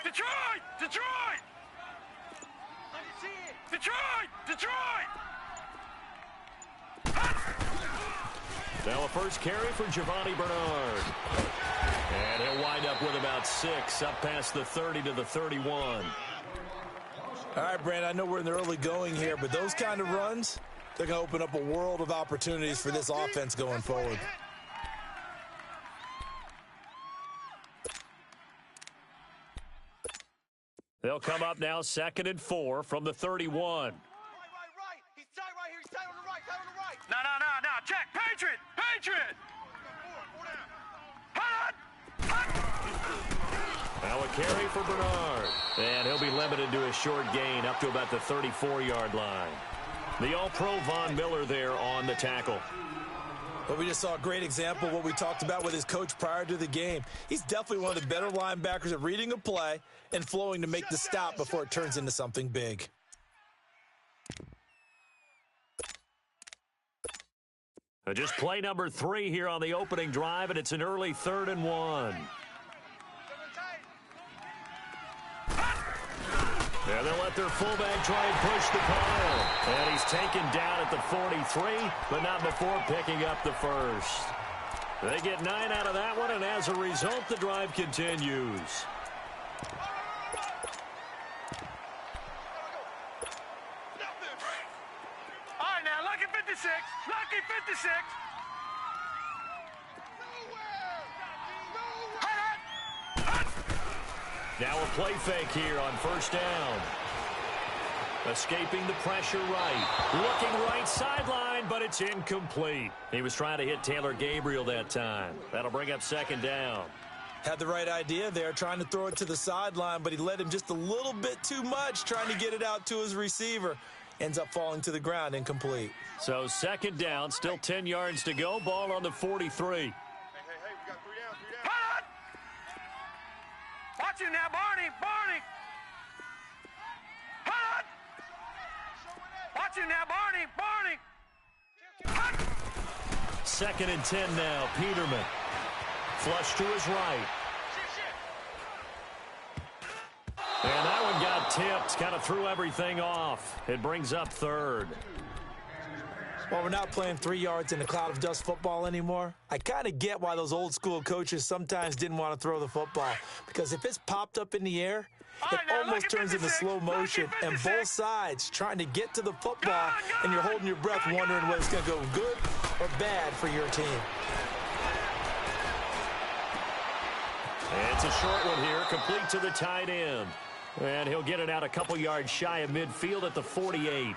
Detroit! Detroit! Detroit! Detroit! Now a first carry for Giovani Bernard. And he'll wind up with about 6, up past the 30 to the 31. All right, Brandon, I know we're in the early going here, but those kind of runs, they're going to open up a world of opportunities for this offense going forward. They'll come up now 2nd and 4 from the 31. Right. He's tight right here. He's tight on the right. Tight on the right. No. Check. Patriot. Patriot. Now a carry for Bernard. And he'll be limited to a short gain up to about the 34-yard line. The All-Pro Von Miller there on the tackle. But we just saw a great example of what we talked about with his coach prior to the game. He's definitely one of the better linebackers at reading a play and flowing to make the stop before it turns into something big. Just play number 3 here on the opening drive, and it's an early 3rd and 1. And they'll let their fullback try and push the pile. And he's taken down at the 43, but not before picking up the first. They get 9 out of that one, and as a result, the drive continues. All right, now, Lucky 56. Lucky 56. Now a play fake here on first down. Escaping the pressure right. Looking right sideline, but it's incomplete. He was trying to hit Taylor Gabriel that time. That'll bring up 2nd down. Had the right idea there, trying to throw it to the sideline, but he led him just a little bit too much, trying to get it out to his receiver. Ends up falling to the ground, incomplete. So 2nd down, still 10 yards to go. Ball on the 43. Hey, we got 3 down. Watch him now, Barney. Watch him now, Barney. 2nd and 10 now. Peterman. Flush to his right. And that one got tipped. Kind of threw everything off. It brings up 3rd. While we're not playing 3 yards in a cloud of dust football anymore, I kind of get why those old school coaches sometimes didn't want to throw the football. Because if it's popped up in the air, it almost turns into slow motion, and both sides trying to get to the football, and you're holding your breath wondering whether it's going to go good or bad for your team. It's a short one here, complete to the tight end. And he'll get it out a couple yards shy of midfield at the 48.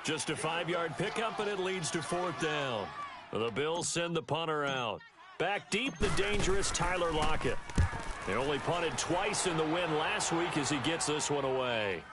Just a 5-yard pickup, and it leads to 4th down. The Bills send the punter out. Back deep, the dangerous Tyler Lockett. They only punted twice in the win last week as he gets this one away.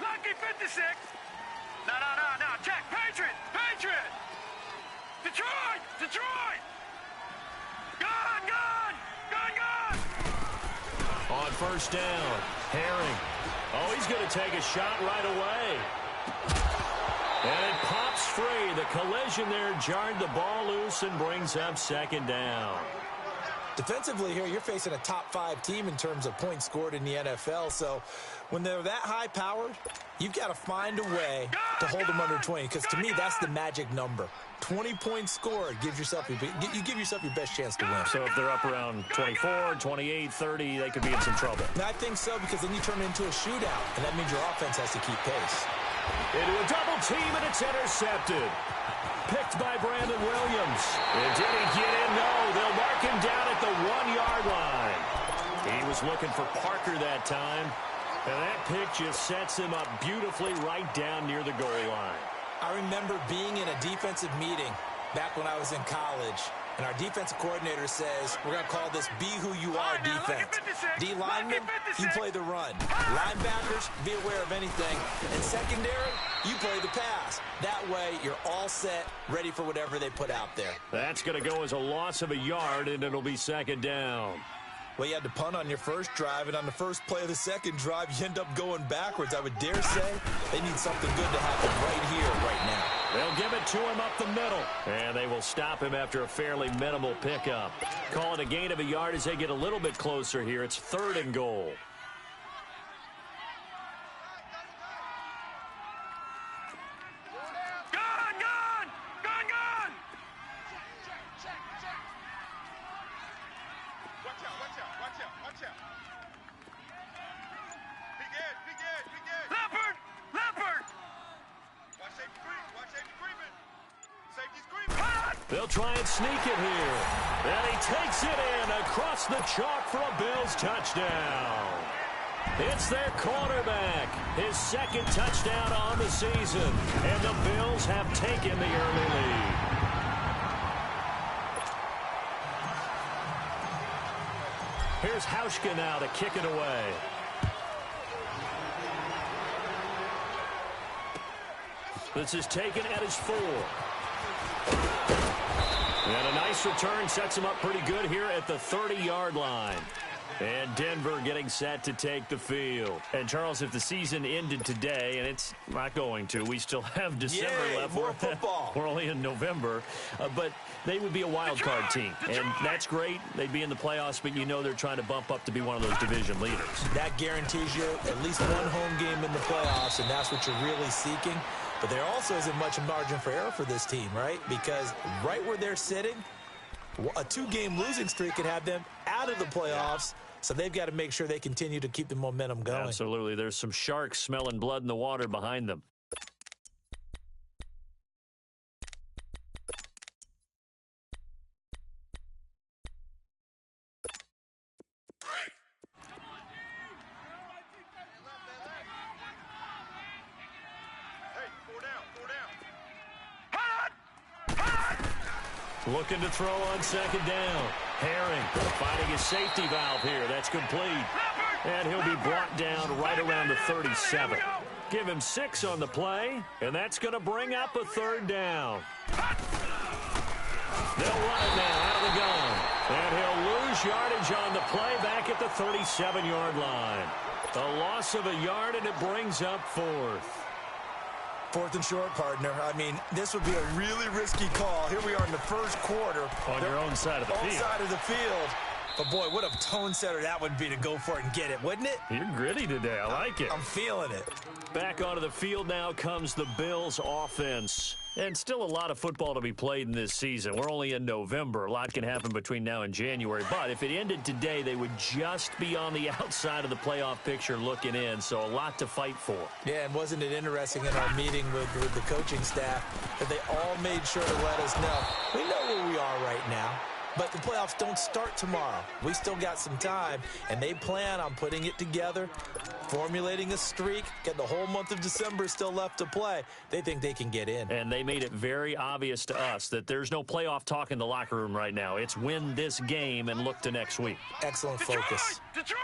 Lucky 56. No. Check. Patriot. Detroit. Gun. On first down, Herring. Oh, he's going to take a shot right away. And it pops free. The collision there jarred the ball loose and brings up 2nd down. Defensively here, you're facing a top 5 team in terms of points scored in the NFL. So when they're that high-powered, you've got to find a way to hold them under 20. Because to me, that's the magic number. 20 points scored gives yourself you give yourself your best chance to win. So if they're up around 24, 28, 30, they could be in some trouble. And I think so, because then you turn it into a shootout, and that means your offense has to keep pace. Into a double team, and it's intercepted. Picked by Brandon Williams. And did he get in? No, they'll mark him down at the 1-yard line. He was looking for Parker that time. And that pick just sets him up beautifully right down near the goal line. I remember being in a defensive meeting back when I was in college, And our defensive coordinator says we're going to call this be who you are defense. D linemen, you play the run. Linebackers, be aware of anything. And secondary, you play the pass. That way, you're all set, ready for whatever they put out there. That's going to go as a loss of a yard, and it'll be second down. Well, you had to punt on your first drive, and on the first play of the second drive, you end up going backwards. I would dare say they need something good to happen right here, right now. They'll give it to him up the middle, and they will stop him after a fairly minimal pickup. Call it a gain of a yard as they get a little bit closer here. It's 3rd and goal. They'll try and sneak it here. And he takes it in across the chalk for a Bills touchdown. It's their quarterback, his 2nd touchdown on the season. And the Bills have taken the early lead. Here's Hauschka now to kick it away. This is taken at his 4. And a nice return sets him up pretty good here at the 30-yard line. And Denver getting set to take the field. And, Charles, if the season ended today, and it's not going to, we still have December left. More football. We're only in November. But they would be a wild card team. And that's great. They'd be in the playoffs, but you know they're trying to bump up to be one of those division leaders. That guarantees you at least one home game in the playoffs, and that's what you're really seeking. But there also isn't much margin for error for this team, right? Because right where they're sitting, a 2-game losing streak could have them out of the playoffs. So they've got to make sure they continue to keep the momentum going. Absolutely. There's some sharks smelling blood in the water behind them. Looking to throw on 2nd down. Herring finding his safety valve here. That's complete. And he'll be brought down right around the 37. Give him 6 on the play, and that's going to bring up a 3rd down. They'll run it now out of the gun. And he'll lose yardage on the play back at the 37-yard line. A loss of a yard, and it brings up 4th. 4th and short, partner. I mean, this would be a really risky call. Here we are in the first quarter. On your own side of the field. On side of the field. But, boy, what a tone setter that would be to go for it and get it, wouldn't it? You're gritty today. I like it. I'm feeling it. Back onto the field now comes the Bills offense. And still a lot of football to be played in this season. We're only in November. A lot can happen between now and January. But if it ended today, they would just be on the outside of the playoff picture looking in. So a lot to fight for. Yeah, and wasn't it interesting in our meeting with the coaching staff that they all made sure to let us know, we know where we are right now. But the playoffs don't start tomorrow. We still got some time, and they plan on putting it together, formulating a streak, getting the whole month of December still left to play. They think they can get in. And they made it very obvious to us that there's no playoff talk in the locker room right now. It's win this game and look to next week. Excellent focus. Detroit!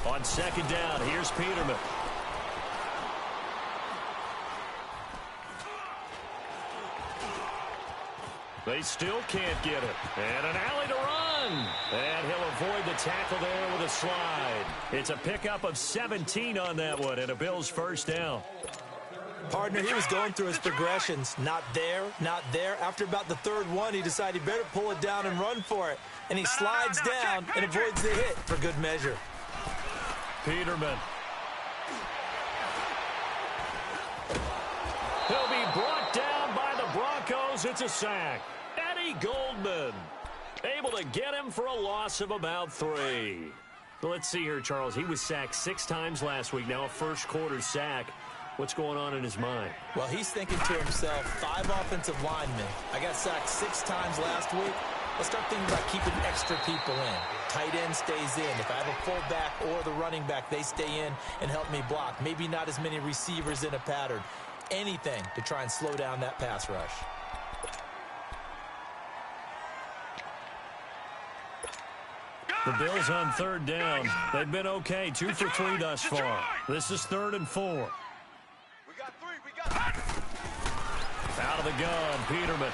On 2nd down, here's Peterman. They still can't get it. And an alley to run. And he'll avoid the tackle there with a slide. It's a pickup of 17 on that one and a Bills 1st down. Partner, he was going through his progressions. Not there, not there. After about the 3rd one, he decided he better pull it down and run for it. And he slides down and avoids the hit for good measure. Peterman. He'll be brought down by the Broncos. It's a sack. Eddie Goldman able to get him for a loss of about 3. So let's see here, Charles. He was sacked 6 times last week. Now a first-quarter sack. What's going on in his mind? Well, he's thinking to himself, 5 offensive linemen. I got sacked 6 times last week. Let's start thinking about keeping extra people in. Tight end stays in. If I have a fullback or the running back, they stay in and help me block. Maybe not as many receivers in a pattern. Anything to try and slow down that pass rush. The Bills on third down. They've been okay, 2 for 3 thus far. This is 3rd and 4. We got 3. We got 3. Out of the gun, Peterman.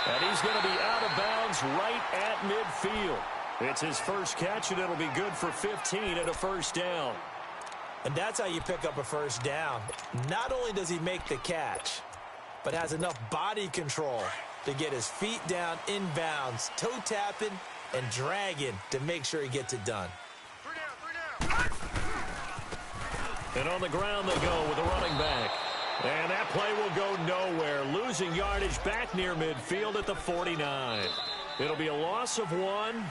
And he's going to be out of bounds right at midfield. It's his first catch, and it'll be good for 15 and a first down. And that's how you pick up a first down. Not only does he make the catch, but has enough body control to get his feet down inbounds, toe tapping and dragging to make sure he gets it done. 3 down. And on the ground they go with the running back. And that play will go nowhere, losing yardage back near midfield at the 49. It'll be a loss of 1.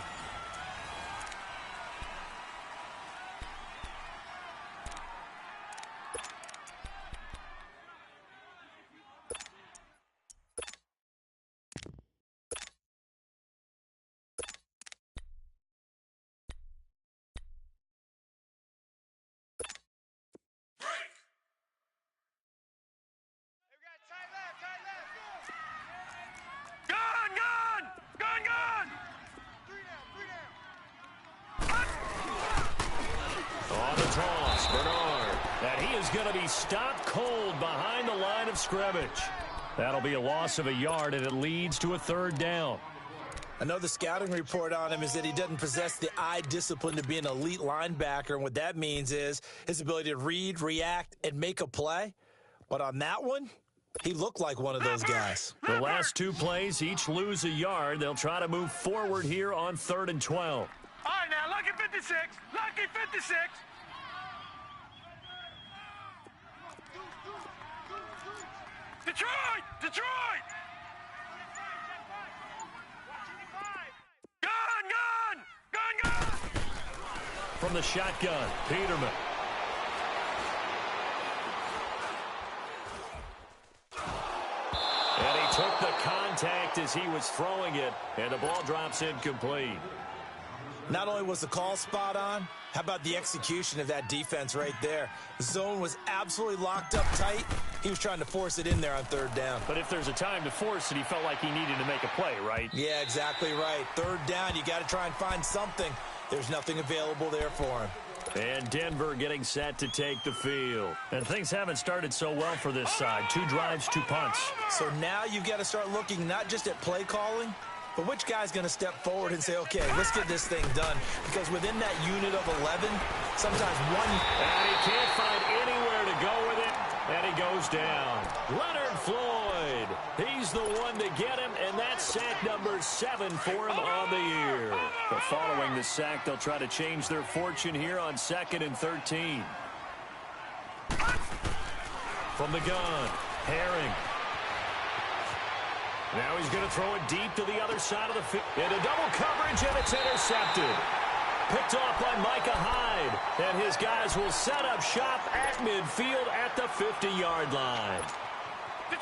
Going to be stopped cold behind the line of scrimmage. That'll be a loss of a yard, and it leads to a 3rd down. I know the scouting report on him is that he doesn't possess the eye discipline to be an elite linebacker, and what that means is his ability to read, react, and make a play. But on that one, he looked like one of those guys. The last 2 plays each lose a yard. They'll try to move forward here on 3rd and 12. All right, now, lucky 56. Lucky 56. Detroit! Detroit! Gun! Gun! Gun! Gun! From the shotgun, Peterman. And he took the contact as he was throwing it, and the ball drops incomplete. Not only was the call spot on, how about the execution of that defense right there? The zone was absolutely locked up tight. He was trying to force it in there on 3rd down. But if there's a time to force it, he felt like he needed to make a play, right? Yeah, exactly right. 3rd down, you got to try and find something. There's nothing available there for him. And Denver getting set to take the field. And things haven't started so well for this side. 2 drives, 2 punts. So now you've got to start looking not just at play calling, but which guy's going to step forward and say, okay, let's get this thing done? Because within that unit of 11, sometimes one... And he can't find anywhere to go with it, and he goes down. Leonard Floyd, he's the one to get him, and that's sack number 7 for him on the year. But following the sack, they'll try to change their fortune here on 2nd and 13. From the gun, Herring. Now he's going to throw it deep to the other side of the field. Into double coverage, and it's intercepted. Picked off by Micah Hyde. And his guys will set up shop at midfield at the 50-yard line.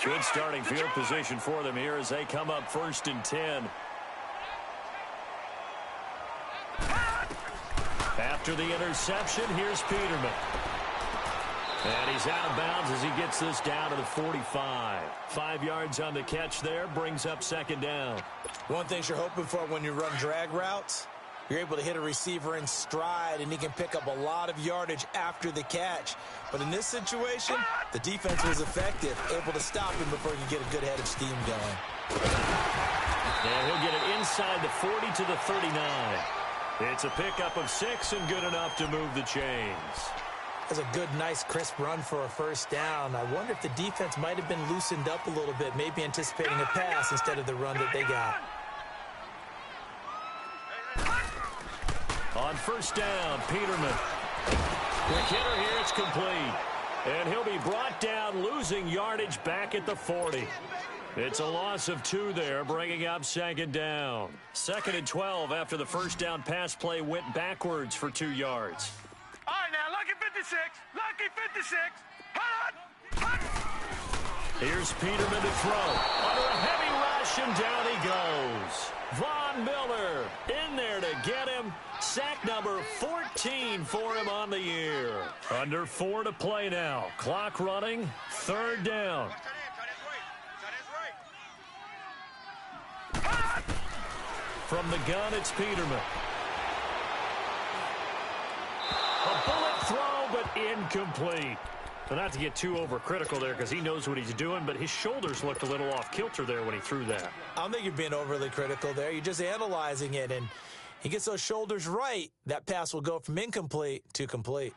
Good starting field position for them here as they come up 1st and 10. After the interception, here's Peterman. And he's out of bounds as he gets this down to the 45. 5 yards on the catch there, brings up 2nd down. One thing you're hoping for when you run drag routes, you're able to hit a receiver in stride, and he can pick up a lot of yardage after the catch. But in this situation, the defense was effective, able to stop him before he could get a good head of steam going. And he'll get it inside the 40 to the 39. It's a pickup of 6 and good enough to move the chains. That's a good, nice, crisp run for a first down. I wonder if the defense might have been loosened up a little bit, maybe anticipating a pass instead of the run that they got. On first down, Peterman. Quick hitter here, it's complete. And he'll be brought down, losing yardage back at the 40. It's a loss of 2 there, bringing up 2nd down. 2nd and 12 after the first down pass play went backwards for 2 yards. All right, now, lucky 56. Lucky 56. Hot! Hot! Here's Peterman to throw. Under a heavy rush, and down he goes. Von Miller in there to get him. Sack number 14 for him on the year. Under 4 to play now. Clock running. 3rd down. From the gun, it's Peterman. A bullet throw, but incomplete. Well, not to get too overcritical there because he knows what he's doing, but his shoulders looked a little off kilter there when he threw that. I don't think you're being overly critical there. You're just analyzing it, and he gets those shoulders right. That pass will go from incomplete to complete.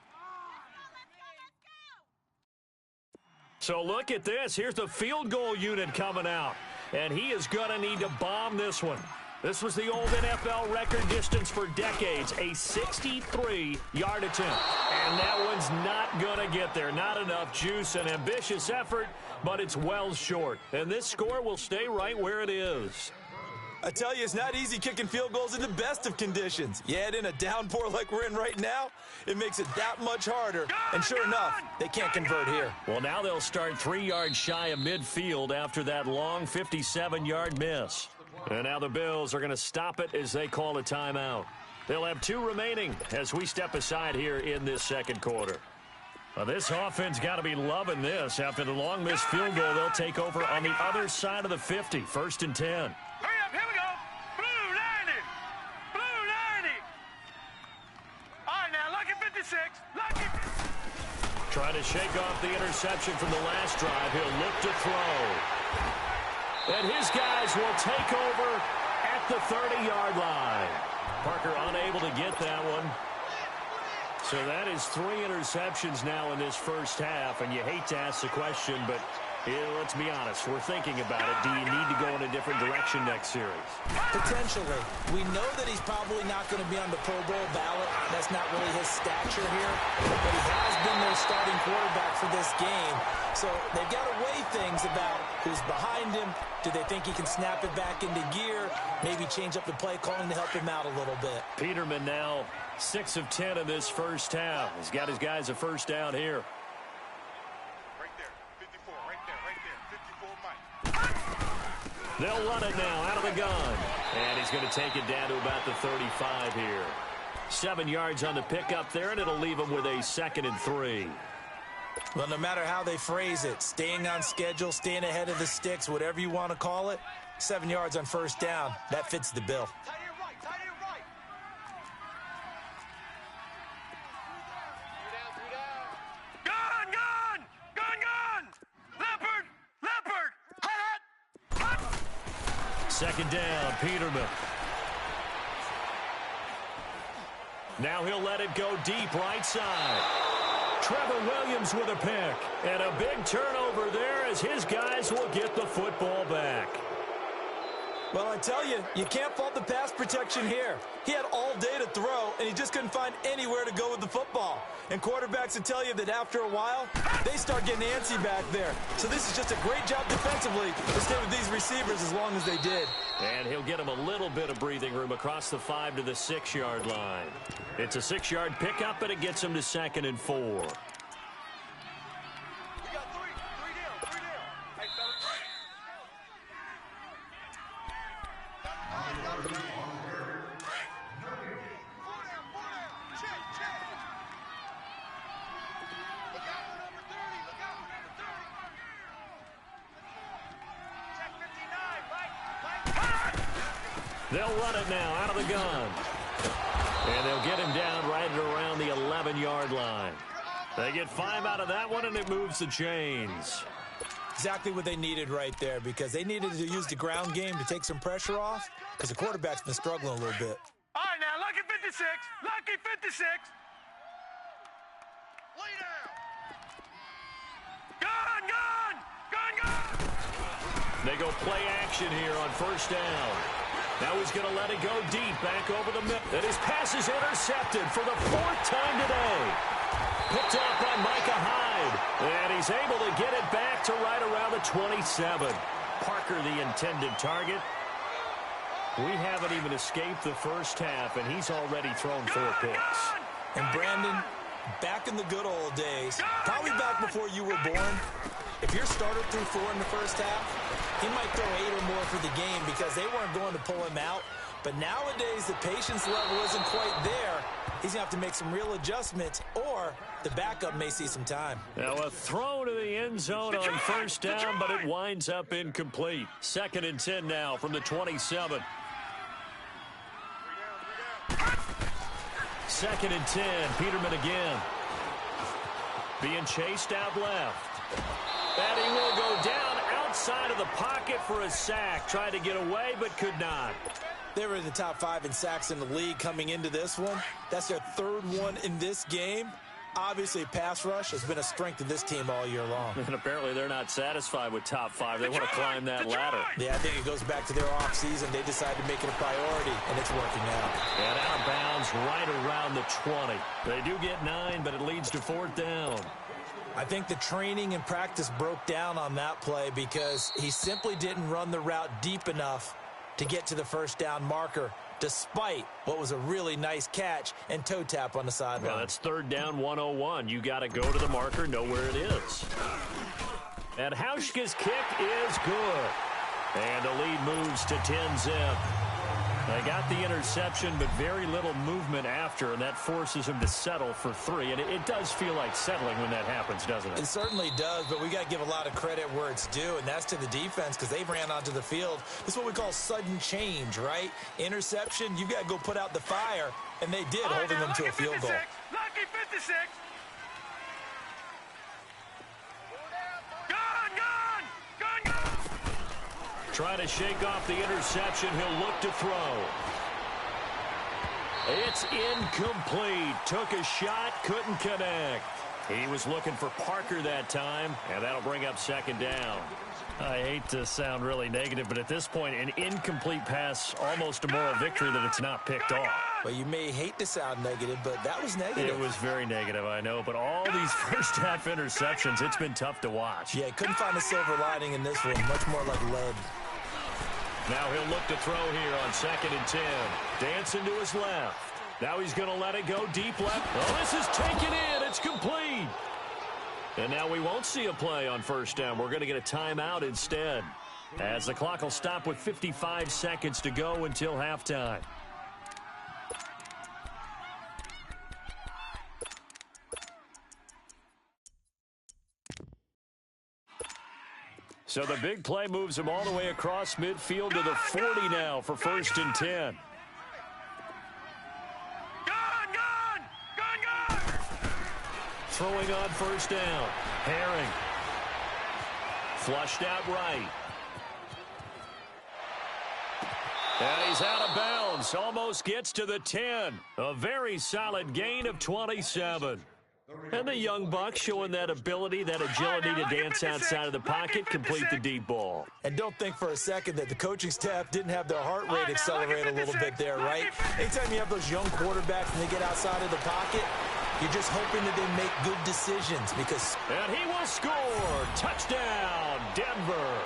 So look at this. Here's the field goal unit coming out, and he is going to need to bomb this one. This was the old NFL record distance for decades, a 63-yard attempt. And that one's not going to get there. Not enough juice, an ambitious effort, but it's well short. And this score will stay right where it is. I tell you, it's not easy kicking field goals in the best of conditions. You add in a downpour like we're in right now, it makes it that much harder. And sure enough, they can't convert here. Well, now they'll start 3 yards shy of midfield after that long 57-yard miss. And now the Bills are going to stop it as they call a timeout. They'll have 2 remaining as we step aside here in this second quarter. Well, this offense got to be loving this. After the long missed field goal, they'll take over on the other side of the 50, 1st and 10. Hurry up, here we go. Blue 90. Blue 90. All right, now, lucky 56. Lucky. Trying to shake off the interception from the last drive. He'll look to throw. And his guys will take over at the 30-yard line. Parker unable to get that one. So that is 3 interceptions now in this first half. And you hate to ask the question, but let's be honest. We're thinking about it. Do you need to go in a different direction next series? Potentially. We know that he's probably not going to be on the Pro Bowl ballot. That's not really his stature here. But he has been their starting quarterback for this game. So they've got to weigh things about who's behind him. Do they think he can snap it back into gear? Maybe change up the play calling to help him out a little bit. Peterman now 6 of 10 in this first half. He's got his guys a first down here. Right there, 54, right there, 54, Mike. They'll run it now out of the gun. And he's going to take it down to about the 35 here. 7 yards on the pickup there, and it'll leave him with a 2nd and 3. Well, no matter how they phrase it, staying on schedule, staying ahead of the sticks, whatever you want to call it, 7 yards on first down, that fits the bill. Tight end right, tight end right. Gun, gun, gun, gun. Leopard, leopard. Hut, hut. 2nd down, Peterman. Now he'll let it go deep right side. Trevor Williams with a pick. And a big turnover there as his guys will get the football back. Well, I tell you, you can't fault the pass protection here. He had all day to throw, and he just couldn't find anywhere to go with the football. And quarterbacks will tell you that after a while, they start getting antsy back there. So this is just a great job defensively to stay with these receivers as long as they did. And he'll get him a little bit of breathing room across the 5 to the 6-yard line. It's a 6-yard pickup, and it gets him to 2nd and 4. We got three down. Hey, fellas. Four down. Check. Look out for number 30. Look out for number 30. Check 59. Right. They'll run it now out of the gun. And they'll get him down right at around the 11-yard line. They get 5 out of that one, and it moves the chains. Exactly what they needed right there, because they needed to use the ground game to take some pressure off, because the quarterback's been struggling a little bit. All right, now, lucky 56. Lucky 56. Lay down. Gun. They go play action here on first down. Now he's going to let it go deep back over the middle. And his pass is intercepted for the 4th time today. Picked up by Micah Hyde. And he's able to get it back to right around the 27. Parker, the intended target. We haven't even escaped the first half, and he's already thrown 4 picks. And Brandon, back in the good old days, probably back before you were born, if your starter threw 4 in the first half, he might throw 8 or more for the game because they weren't going to pull him out. But nowadays, the patience level isn't quite there. He's going to have to make some real adjustments, or the backup may see some time. Now a throw to the end zone on first down, but it winds up incomplete. 2nd and 10 now from the 27. 2nd and 10. Peterman again. Being chased out left. And he will go down outside of the pocket for a sack. Tried to get away, but could not. They were in the top 5 in sacks in the league coming into this one. That's their 3rd one in this game. Obviously, pass rush has been a strength of this team all year long. And apparently they're not satisfied with top 5. They want to climb that ladder. Yeah, I think it goes back to their offseason. They decided to make it a priority, and it's working out. And out of bounds right around the 20. They do get 9, but it leads to 4th down. I think the training and practice broke down on that play because he simply didn't run the route deep enough to get to the first down marker, despite what was a really nice catch and toe tap on the sideline. Well, that's 3rd down 101. You got to go to the marker, know where it is. And Hauschka's kick is good. And the lead moves to 10-zip. They got the interception, but very little movement after, and that forces him to settle for 3. And it does feel like settling when that happens, doesn't it? It certainly does, but we got to give a lot of credit where it's due, and that's to the defense because they ran onto the field. This is what we call sudden change, right? Interception, you got to go put out the fire, and they did, holding them to a field goal. Lucky 56. Trying to shake off the interception. He'll look to throw. It's incomplete. Took a shot, couldn't connect. He was looking for Parker that time, and that'll bring up 2nd down. I hate to sound really negative, but at this point, an incomplete pass, almost a moral victory that it's not picked off. Well, you may hate to sound negative, but that was negative. It was very negative, I know, but all these first-half interceptions, it's been tough to watch. Yeah, couldn't find a silver lining in this one. Much more like lead. Now he'll look to throw here on 2nd and 10. Dancing to his left. Now he's going to let it go deep left. Oh, this is taken in. It's complete. And now we won't see a play on 1st down. We're going to get a timeout instead, as the clock will stop with 55 seconds to go until halftime. So the big play moves him all the way across midfield to the 40 now for 1st and 10. Throwing on 1st down. Herring. Flushed out right. And he's out of bounds. Almost gets to the 10. A very solid gain of 27. And the young buck showing that ability, that agility to dance outside of the pocket, complete the deep ball. And don't think for a second that the coaching staff didn't have their heart rate accelerate a little bit there, right? Anytime you have those young quarterbacks and they get outside of the pocket, you're just hoping that they make good decisions because... And he will score. Touchdown, Denver.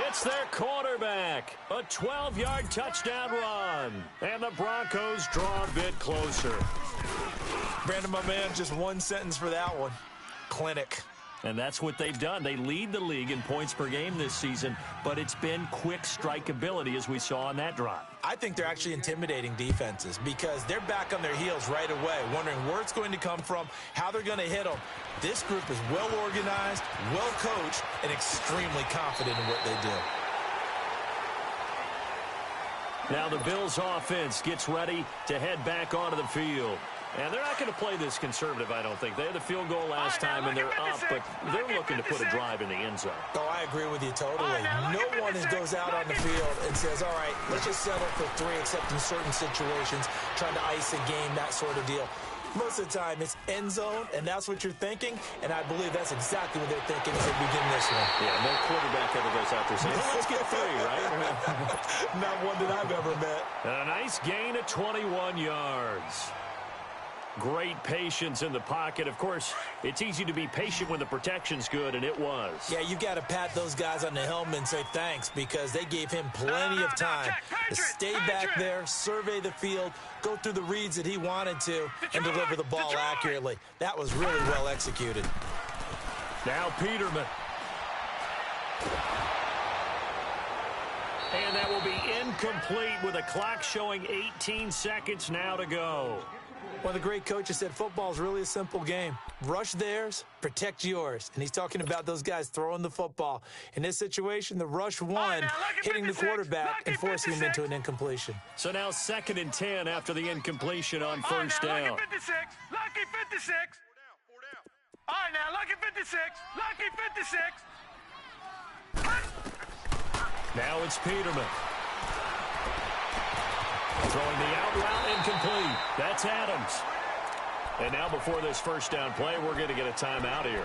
It's their quarterback. A 12-yard touchdown run. And the Broncos draw a bit closer. Brandon, my man, just one sentence for that one. Clinic. And that's what they've done. They lead the league in points per game this season, but it's been quick strike ability as we saw on that drive. I think they're actually intimidating defenses because they're back on their heels right away, wondering where it's going to come from, how they're going to hit them. This group is well organized, well coached, and extremely confident in what they do. Now the Bills offense gets ready to head back onto the field. And they're not going to play this conservative, I don't think. They had the field goal last time, and they're up, but they're looking to put a drive in the end zone. Oh, I agree with you totally. No one goes out on the field and says, all right, let's just settle for 3, except in certain situations, trying to ice a game, that sort of deal. Most of the time, it's end zone, and that's what you're thinking, and I believe that's exactly what they're thinking as they begin this one. Yeah, no quarterback ever goes out there saying, let's get 3, right? Not one that I've ever met. A nice gain of 21 yards. Great patience in the pocket. Of course, it's easy to be patient when the protection's good, and it was. Yeah, you got to pat those guys on the helmet and say thanks because they gave him plenty of time to stay back there, survey the field, go through the reads that he wanted to, and deliver the ball accurately. That was really well executed. Now Peterman. And that will be incomplete with a clock showing 18 seconds now to go. One of the great coaches said football is really a simple game. Rush theirs, protect yours. And he's talking about those guys throwing the football. In this situation, the rush won, hitting the quarterback and forcing him into an incompletion. So now 2nd and 10 after the incompletion on first down. Lucky 56. Lucky 56. All right, now, lucky 56. Lucky 56. Now it's Peterman. Throwing the out route incomplete. That's Adams. And now before this first down play, we're going to get a timeout here,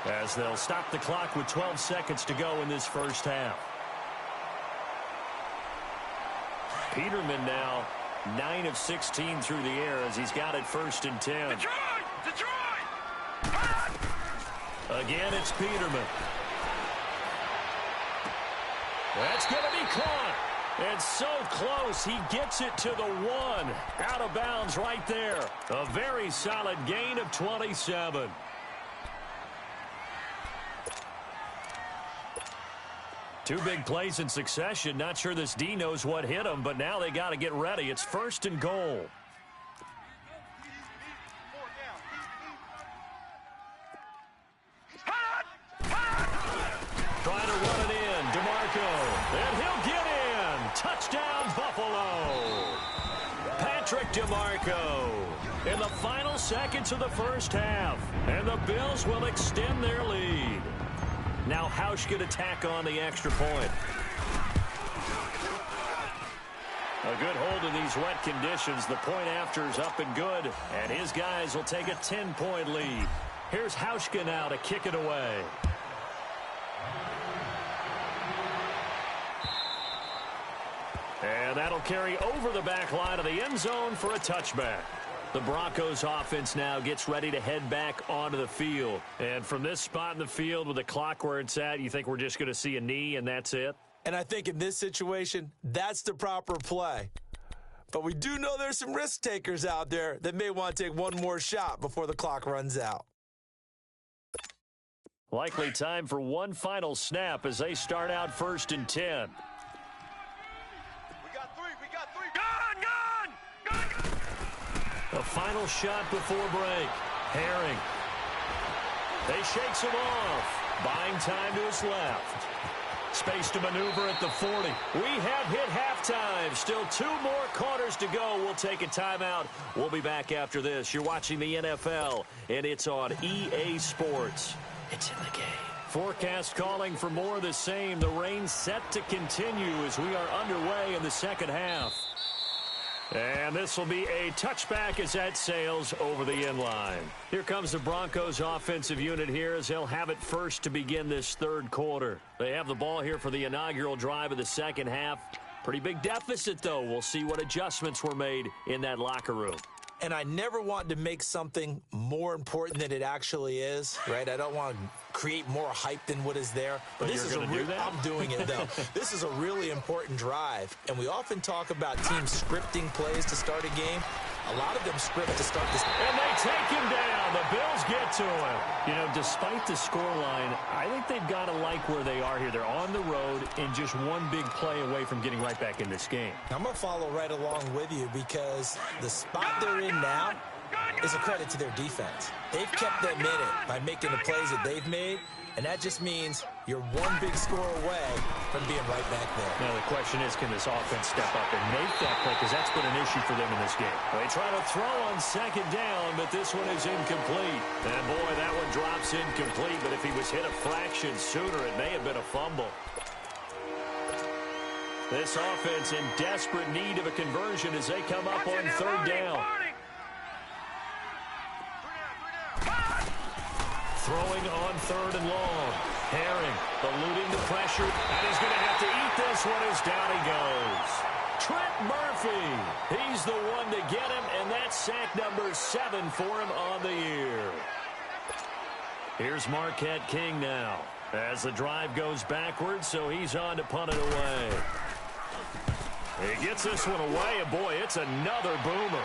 as they'll stop the clock with 12 seconds to go in this first half. Peterman now 9 of 16 through the air as he's got it 1st and 10. Detroit! Again, it's Peterman. That's going to be caught. And so close, he gets it to the 1. Out of bounds right there. A very solid gain of 27. Two big plays in succession. Not sure this D knows what hit him, but now they got to get ready. It's 1st and goal. Trying to run it in. DeMarco. And he'll get in. Touchdown, Buffalo. Patrick DeMarco in the final seconds of the first half. And the Bills will extend their lead. Now Hauschka to tack on the extra point. A good hold in these wet conditions. The point after is up and good. And his guys will take a 10-point lead. Here's Hauschka now to kick it away. And that'll carry over the back line of the end zone for a touchback. The Broncos offense now gets ready to head back onto the field. And from this spot in the field with the clock where it's at, you think we're just going to see a knee and that's it? And I think in this situation, that's the proper play. But we do know there's some risk takers out there that may want to take one more shot before the clock runs out. Likely time for one final snap as they start out 1st and 10. A final shot before break. Herring. They shakes him off. Buying time to his left. Space to maneuver at the 40. We have hit halftime. Still 2 more quarters to go. We'll take a timeout. We'll be back after this. You're watching the NFL, and it's on EA Sports. It's in the game. Forecast calling for more of the same. The rain set to continue as we are underway in the second half. And this will be a touchback as that sails over the end line. Here comes the Broncos offensive unit here as they'll have it first to begin this third quarter. They have the ball here for the inaugural drive of the second half. Pretty big deficit, though. We'll see what adjustments were made in that locker room. And I never want to make something more important than it actually is, right? I don't want to create more hype than what is there. But this is I'm doing it, though. This is a really important drive. And we often talk about teams scripting plays to start a game. A lot of them script to start this. And they take him down. The Bills get to him. You know, despite the scoreline, I think they've got to like where they are here. They're on the road and just one big play away from getting right back in this game. I'm going to follow right along with you because the spot they're in now is a credit to their defense. They've kept them in it by making the plays that they've made, and that just means you're one big score away from being right back there. Now the question is, can this offense step up and make that play? Because that's been an issue for them in this game. They try to throw on second down, but this one is incomplete. And boy, that one drops incomplete, but if he was hit a fraction sooner, it may have been a fumble. This offense in desperate need of a conversion as they come up on third down. Throwing on 3rd and long. Herring eluding the pressure. And he's going to have to eat this one as down he goes. Trent Murphy. He's the one to get him, and that's sack number 7 for him on the year. Here's Marquette King now as the drive goes backwards, so he's on to punt it away. He gets this one away, and boy, it's another boomer.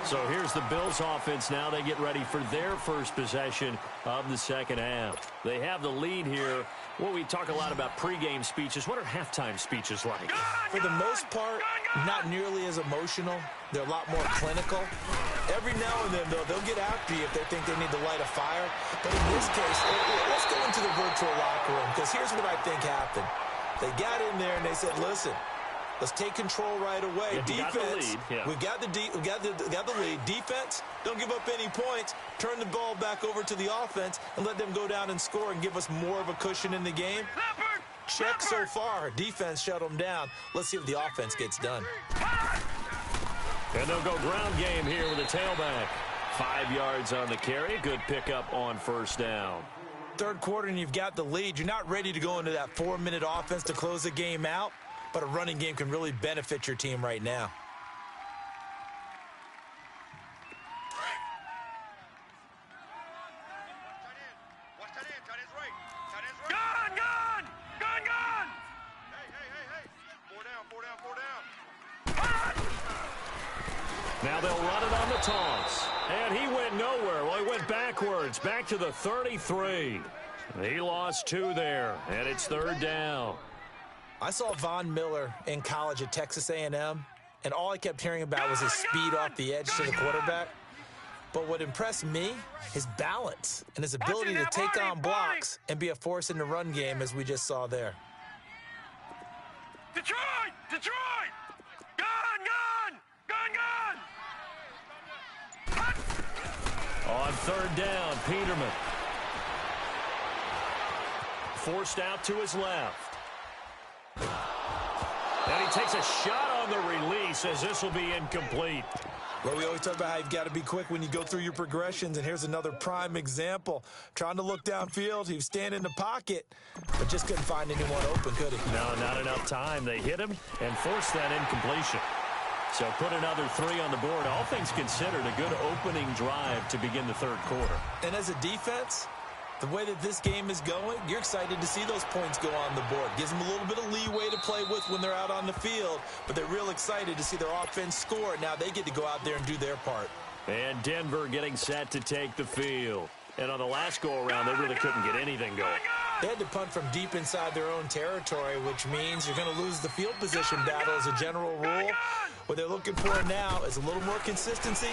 So here's the Bills offense now. They get ready for their first possession of the second half. They have the lead here. Well, we talk a lot about pregame speeches. What are halftime speeches like? For the most part, not nearly as emotional. They're a lot more clinical. Every now and then, though, they'll get after you if they think they need to light a fire. But in this case, let's go into the virtual locker room, because here's what I think happened. They got in there and they said, listen, let's take control right away. Defense, we got the lead. Defense, don't give up any points. Turn the ball back over to the offense and let them go down and score and give us more of a cushion in the game. Check so far. Defense shut them down. Let's see if the offense gets done. And they'll go ground game here with a tailback. 5 yards on the carry. Good pickup on first down. Third quarter and you've got the lead. You're not ready to go into that 4-minute offense to close the game out, but a running game can really benefit your team right now. Now they'll run it on the toss. And he went nowhere. Well, he went backwards, back to the 33. He lost 2 there, and it's third down. I saw Von Miller in college at Texas A&M, and all I kept hearing about was his speed off the edge to the quarterback. But what impressed me, his balance and his ability to take on blocks and be a force in the run game, as we just saw there. Detroit! Detroit! Gun! On third down, Peterman. Forced out to his left. And he takes a shot on the release as this will be incomplete. Well, we always talk about how you've got to be quick when you go through your progressions, and here's another prime example. Trying to look downfield, he was standing in the pocket, but just couldn't find anyone open, could he? No, not enough time. They hit him and forced that incompletion. So put another 3 on the board. All things considered, a good opening drive to begin the third quarter. And as a defense, the way that this game is going, you're excited to see those points go on the board. Gives them a little bit of leeway to play with when they're out on the field, but they're real excited to see their offense score. Now they get to go out there and do their part. And Denver getting set to take the field. And on the last go-around, they really couldn't get anything going. They had to punt from deep inside their own territory, which means you're going to lose the field position battle as a general rule. What they're looking for now is a little more consistency,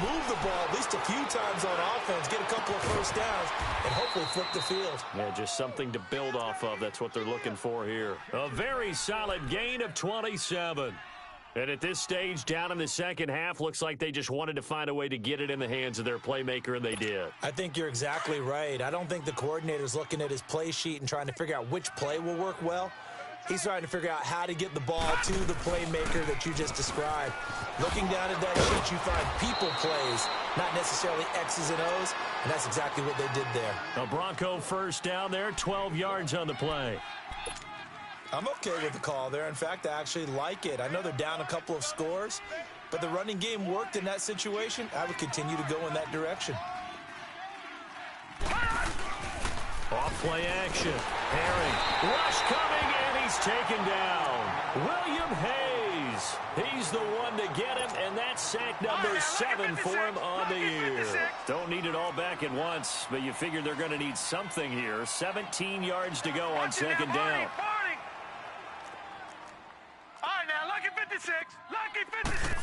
move the ball at least a few times on offense, get a couple of first downs, and hopefully flip the field. Yeah, just something to build off of. That's what they're looking for here. A very solid gain of 27. And at this stage, down in the second half, looks like they just wanted to find a way to get it in the hands of their playmaker, and they did. I think you're exactly right. I don't think the coordinator's looking at his play sheet and trying to figure out which play will work well. He's trying to figure out how to get the ball to the playmaker that you just described. Looking down at that sheet, you find people plays, not necessarily X's and O's, and that's exactly what they did there. A Bronco first down there, 12 yards on the play. I'm okay with the call there. In fact, I actually like it. I know they're down a couple of scores, but the running game worked in that situation. I would continue to go in that direction. Off play action. Herring. Rush coming, and he's taken down. William Hayes. He's the one to get him, and that's sack number 7 for him on the year. Don't need it all back at once, but you figure they're going to need something here. 17 yards to go on second down. All right, now, lucky 56. Lucky 56.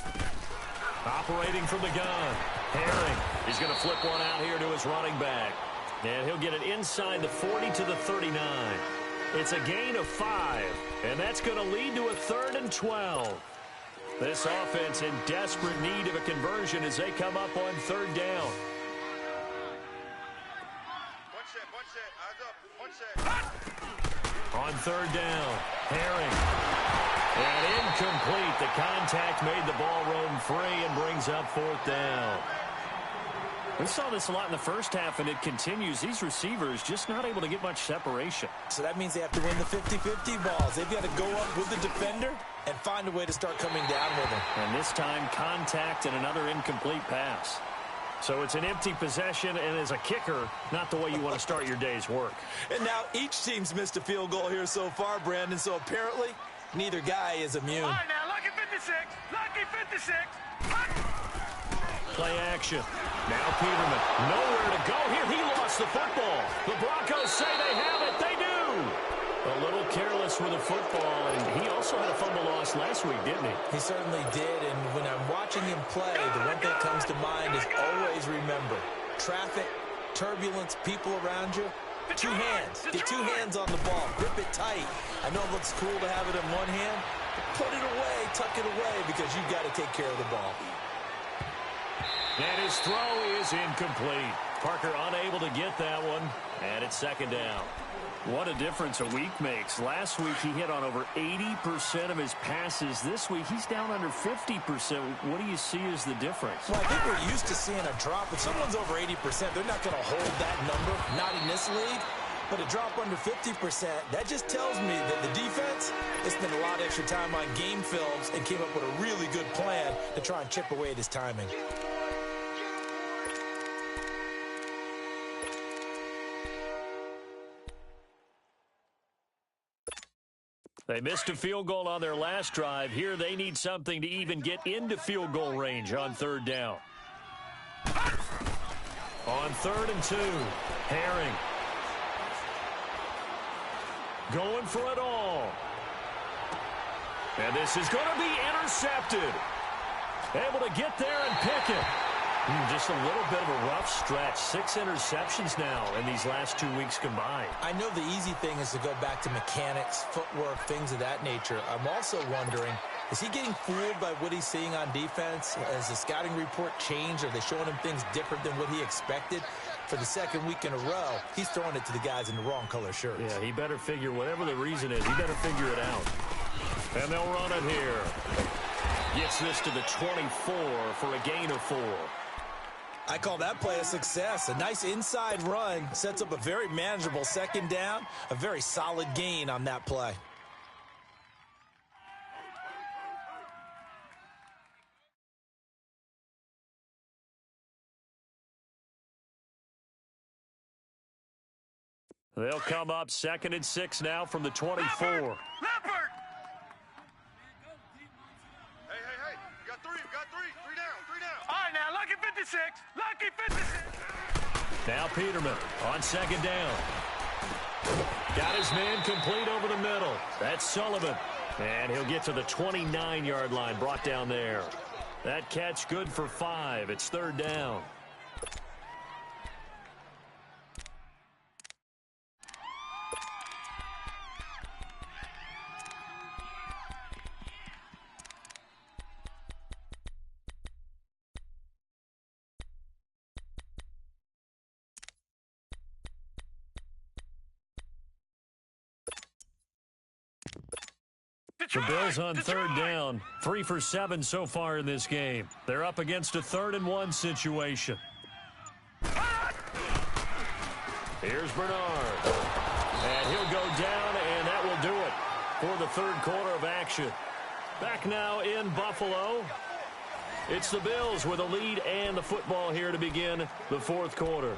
Operating from the gun. Herring. He's going to flip one out here to his running back. And he'll get it inside the 40 to the 39. It's a gain of 5, and that's going to lead to a 3rd and 12. This offense in desperate need of a conversion as they come up on 3rd down. On 3rd down, Herring. And incomplete. The contact made the ball roam free and brings up 4th down. We saw this a lot in the first half, and it continues. These receivers just not able to get much separation. So that means they have to win the 50-50 balls. They've got to go up with the defender and find a way to start coming down with him. And this time, contact and another incomplete pass. So it's an empty possession, and as a kicker, not the way you want to start your day's work. And now each team's missed a field goal here so far, Brandon, so apparently neither guy is immune. All right, now, lucky 56. Lucky 56. play action. Now Peterman, nowhere to go here. He lost the football. The Broncos say they have it. They do. A little careless with the football, and he also had a fumble loss last week, didn't he? He certainly did, and when I'm watching him play, the one thing that comes to mind is always remember, traffic, turbulence, people around you, two hands. Get two hands on the ball. Grip it tight. I know it looks cool to have it in one hand, but put it away, tuck it away, because you've got to take care of the ball. And his throw is incomplete. Parker unable to get that one, and it's second down. What a difference a week makes. Last week he hit on over 80% of his passes. This week he's down under 50%. What do you see as the difference? Well, I think we're used to seeing a drop. If someone's over 80%, they're not going to hold that number, not in this league. But a drop under 50%, that just tells me that the defense has spent a lot of extra time on game films and came up with a really good plan to try and chip away at his timing. They missed a field goal on their last drive. Here they need something to even get into field goal range on third down. On 3rd and 2, Herring. Going for it all. And this is going to be intercepted. Able to get there and pick it. Just a little bit of a rough stretch. 6 interceptions now in these last 2 weeks combined. I know the easy thing is to go back to mechanics, footwork, things of that nature. I'm also wondering, is he getting fooled by what he's seeing on defense? Has the scouting report changed? Are they showing him things different than what he expected? For the second week in a row, he's throwing it to the guys in the wrong color shirts. Yeah, he better figure, whatever the reason is, he better figure it out. And they'll run it here. Gets this to the 24 for a gain of 4. I call that play a success. A nice inside run sets up a very manageable second down, a very solid gain on that play. They'll come up 2nd and 6 now from the 24. Leopard! Hey, you got three down. All right, now, lucky 56, lucky 56. Now Peterman on 2nd down. Got his man complete over the middle. That's Sullivan. And he'll get to the 29-yard line, brought down there. That catch good for 5. It's 3rd down. The Bills on 3rd down, 3 for 7 so far in this game. They're up against a 3rd and 1 situation. Here's Bernard. And he'll go down, and that will do it for the 3rd quarter of action. Back now in Buffalo. It's the Bills with a lead and the football here to begin the 4th quarter.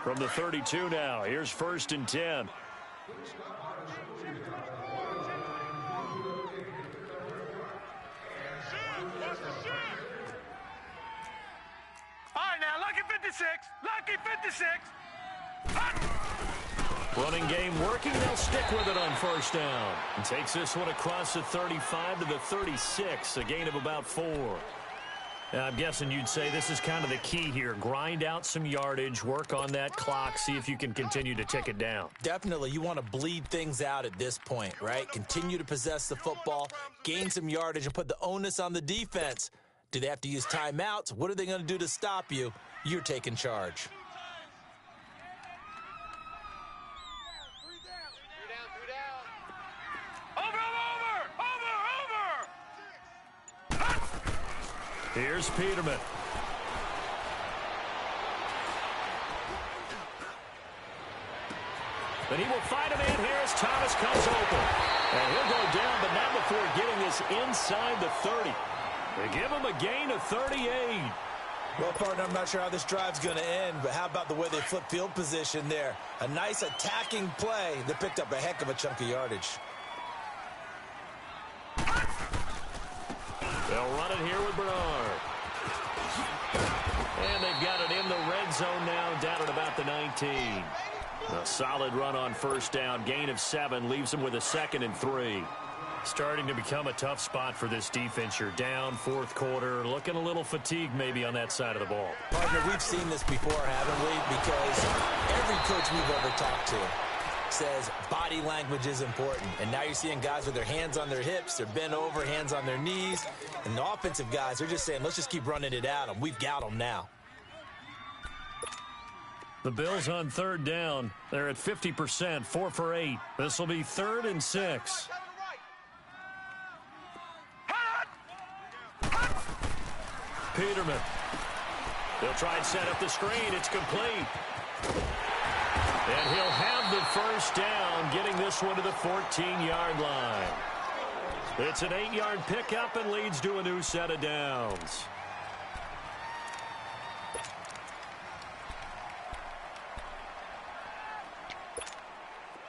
From the 32 now, here's 1st and 10. All right, now, lucky 56, lucky 56. Running game working, they'll stick with it on 1st down. And takes this one across the 35 to the 36, a gain of about 4. I'm guessing you'd say this is kind of the key here. Grind out some yardage, work on that clock, see if you can continue to tick it down. Definitely, you want to bleed things out at this point, right? Continue to possess the football, gain some yardage, and put the onus on the defense. Do they have to use timeouts? What are they going to do to stop you? You're taking charge. Here's Peterman. Then he will find a man here as Thomas comes open. And he'll go down, but not before getting this inside the 30. They give him a gain of 38. Well, partner, I'm not sure how this drive's going to end, but how about the way they flip field position there? A nice attacking play that picked up a heck of a chunk of yardage. They'll run it here with Bernard. And they've got it in the red zone now, down at about the 19. A solid run on first down. Gain of 7 leaves them with a 2nd and 3. Starting to become a tough spot for this defense. You're down fourth quarter, looking a little fatigued maybe on that side of the ball. Partner, we've seen this before, haven't we? Because every coach we've ever talked to says body language is important. And now you're seeing guys with their hands on their hips, they're bent over, hands on their knees. And the offensive guys, they're just saying, let's just keep running it at them. We've got them now. The Bills on third down. They're at 50%, 4 for 8. This will be 3rd and 6. Peterman. They'll try and set up the screen. It's complete. And he'll have the first down, getting this one to the 14-yard line. It's an 8-yard pickup and leads to a new set of downs.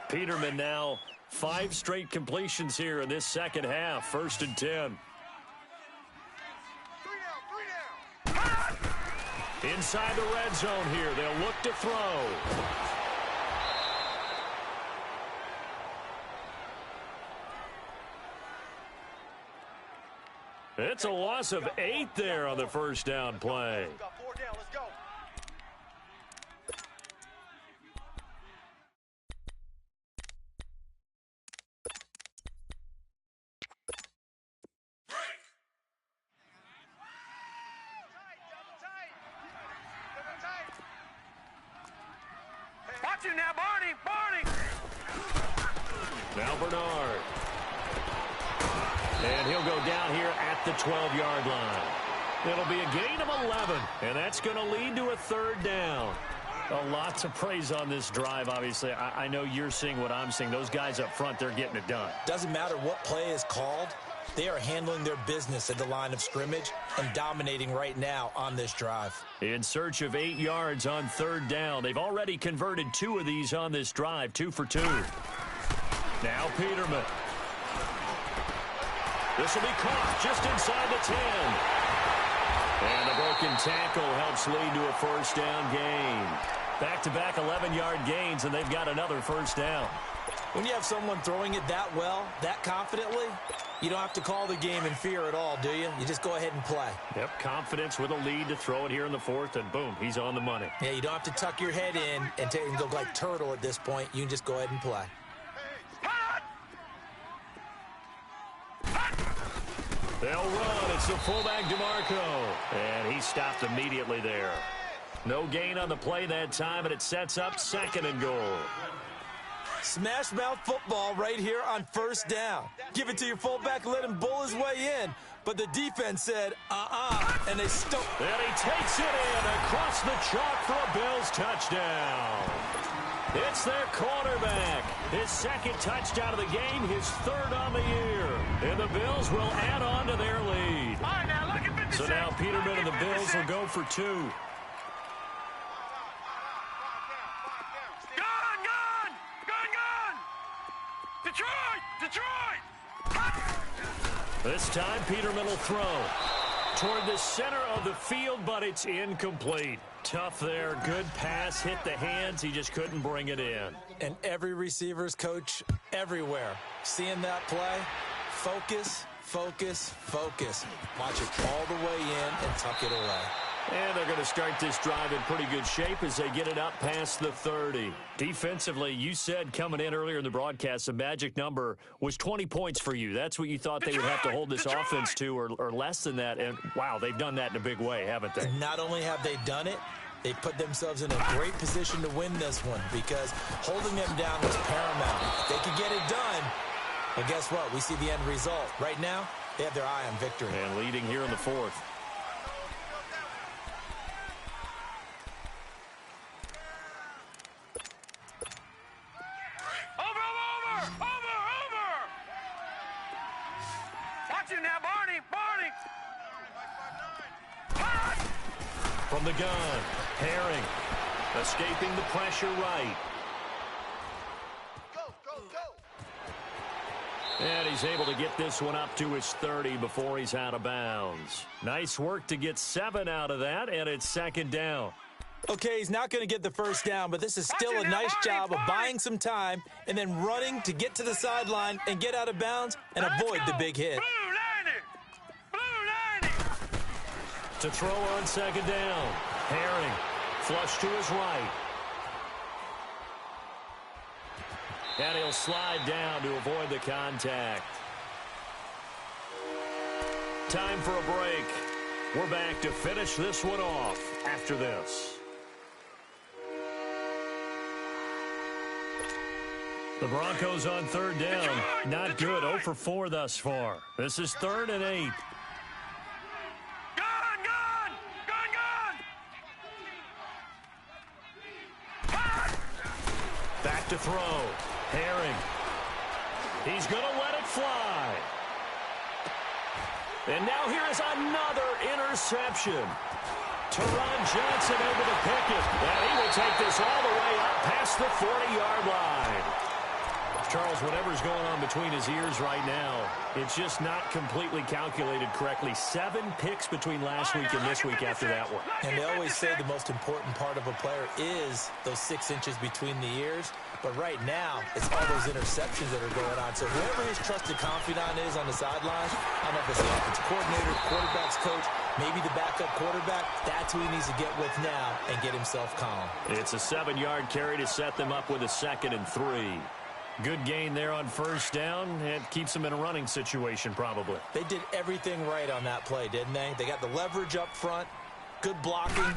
Peterman now 5 straight completions here in this second half. 1st and 10. Inside the red zone here. They'll look to throw. It's a loss of 8 there on the first down play. Let's go. Watch you now, Barney! Now Bernard. And he'll go down here at the 12-yard line. It'll be a gain of 11, and that's going to lead to a 3rd down. Lots of praise on this drive, obviously. I know you're seeing what I'm seeing. Those guys up front, they're getting it done. Doesn't matter what play is called. They are handling their business at the line of scrimmage and dominating right now on this drive. In search of 8 yards on 3rd down. They've already converted 2 of these on this drive, 2 for 2. Now Peterman. This will be caught just inside the 10. And a broken tackle helps lead to a first down gain. Back-to-back 11-yard gains, and they've got another first down. When you have someone throwing it that well, that confidently, you don't have to call the game in fear at all, do you? You just go ahead and play. Yep, confidence with a lead to throw it here in the 4th, and boom, he's on the money. Yeah, you don't have to tuck your head in and go like turtle at this point. You can just go ahead and play. They'll run. It's the fullback, DeMarco. And he stopped immediately there. No gain on the play that time, and it sets up 2nd and goal. Smash mouth football right here on first down. Give it to your fullback, let him bull his way in. But the defense said, and they stuck. And he takes it in across the chalk for a Bills touchdown. It's their quarterback. His 2nd touchdown of the game, his 3rd on the year. And the Bills will add on to their lead. All right, now look at 56. So now Peterman and the Bills will go for 2. Detroit! This time Peterman will throw toward the center of the field, but it's incomplete. Tough there. Good pass. Hit the hands. He just couldn't bring it in. And every receiver's coach everywhere, seeing that play, focus, focus, focus. Watch it all the way in and tuck it away. And they're going to start this drive in pretty good shape as they get it up past the 30. Defensively, you said coming in earlier in the broadcast, the magic number was 20 points for you. That's what you thought they would have to hold this offense to, or less than that. And, wow, they've done that in a big way, haven't they? And not only have they done it, they put themselves in a great position to win this one because holding them down was paramount. They could get it done, but guess what? We see the end result. Right now, they have their eye on victory. And leading here in the 4th. From the gun, Herring escaping the pressure right. And he's able to get this one up to his 30 before he's out of bounds. Nice work to get 7 out of that, and it's second down. Okay, he's not going to get the first down, but this is still a nice job of buying some time and then running to get to the sideline and get out of bounds and avoid the big hit. To throw on second down. Herring, flush to his right. And he'll slide down to avoid the contact. Time for a break. We're back to finish this one off after this. The Broncos on third down. Not good. 0 for 4 thus far. This is 3rd and 8. Back to throw. Herring. He's going to let it fly. And now here is another interception. Teron Johnson able to pick it. And he will take this all the way up past the 40-yard line. Charles, whatever's going on between his ears right now, it's just not completely calculated correctly. 7 picks between last week and this week after that one. And they always say the most important part of a player is those 6 inches between the ears. But right now, it's all those interceptions that are going on. So whoever his trusted confidant is on the sidelines, I don't know if it's the offensive coordinator, quarterback's coach, maybe the backup quarterback, that's who he needs to get with now and get himself calm. It's a 7-yard carry to set them up with a 2nd and 3. Good gain there on first down. It keeps them in a running situation probably. They did everything right on that play, didn't they? They got the leverage up front, good blocking,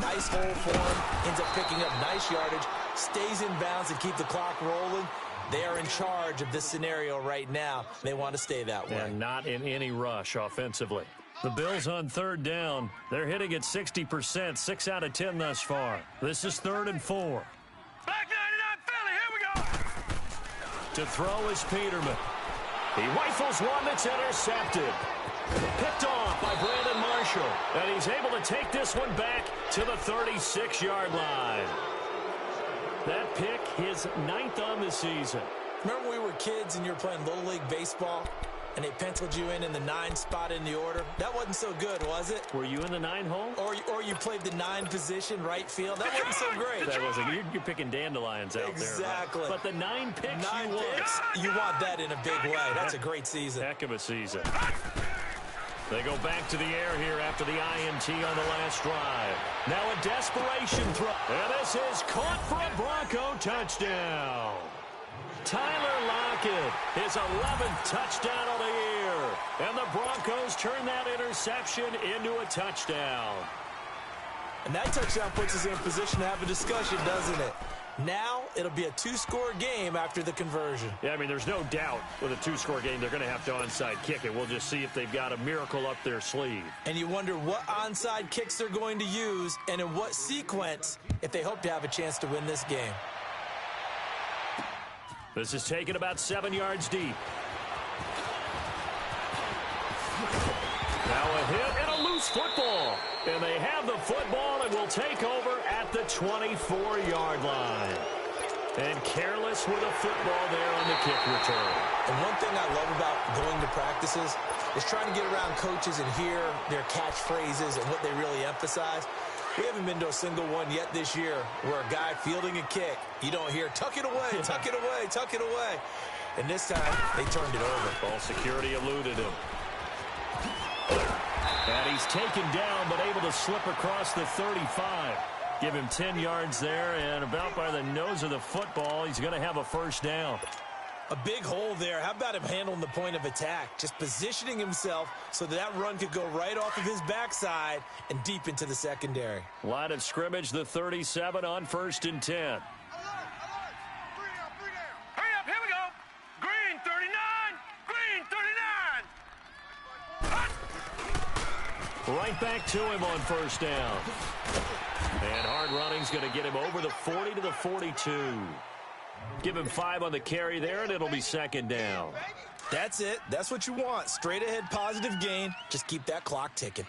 nice hole for him, ends up picking up nice yardage, stays in bounds and keep the clock rolling. They are in charge of this scenario right now. They want to stay that way. And not in any rush offensively. The Bills on third down. They're hitting at 60%, 6 out of 10 thus far. This is 3rd and 4. Black 99 Philly, here we go. To throw is Peterman. He rifles one that's intercepted. Picked off by Brandon Marshall. And he's able to take this one back to the 36-yard line. That pick, his 9th on the season. Remember when we were kids and you were playing Little League Baseball and they penciled you in the 9 spot in the order? That wasn't so good, was it? Were you in the 9 hole? Or you played the 9 position, right field? That wasn't so great. That wasn't. You're picking dandelions out there. Exactly. Right? But the 9 picks 9 you picks, want. you want that in a big way. That's a great season. Heck of a season. They go back to the air here after the INT on the last drive. Now a desperation throw. And this is caught for a Bronco touchdown. Tyler Lockett, his 11th touchdown of the year. And the Broncos turn that interception into a touchdown. And that touchdown puts us in a position to have a discussion, doesn't it? Now it'll be a 2-score game after the conversion. Yeah, I mean, there's no doubt with a 2-score game they're going to have to onside kick it. We'll just see if they've got a miracle up their sleeve. And you wonder what onside kicks they're going to use and in what sequence if they hope to have a chance to win this game. This is taken about 7 yards deep. Now a hit and a loose football. And they have the football and will take over at the 24-yard line. And careless with a football there on the kick return. And one thing I love about going to practices is trying to get around coaches and hear their catchphrases and what they really emphasize. We haven't been to a single one yet this year where a guy fielding a kick, you don't hear, tuck it away, tuck it away, tuck it away. And this time, they turned it over. Ball security eluded him. And he's taken down, but able to slip across the 35. Give him 10 yards there, and about by the nose of the football, he's going to have a first down. A big hole there. How about him handling the point of attack? Just positioning himself so that run could go right off of his backside and deep into the secondary. Line of scrimmage, the 37 on 1st and 10. Hurry up, here we go. Green 39, green 39. Right back to him on first down. And hard running's going to get him over the 40 to the 42. Give him 5 on the carry there, and it'll be second down. That's it. That's what you want. Straight ahead positive gain. Just keep that clock ticking.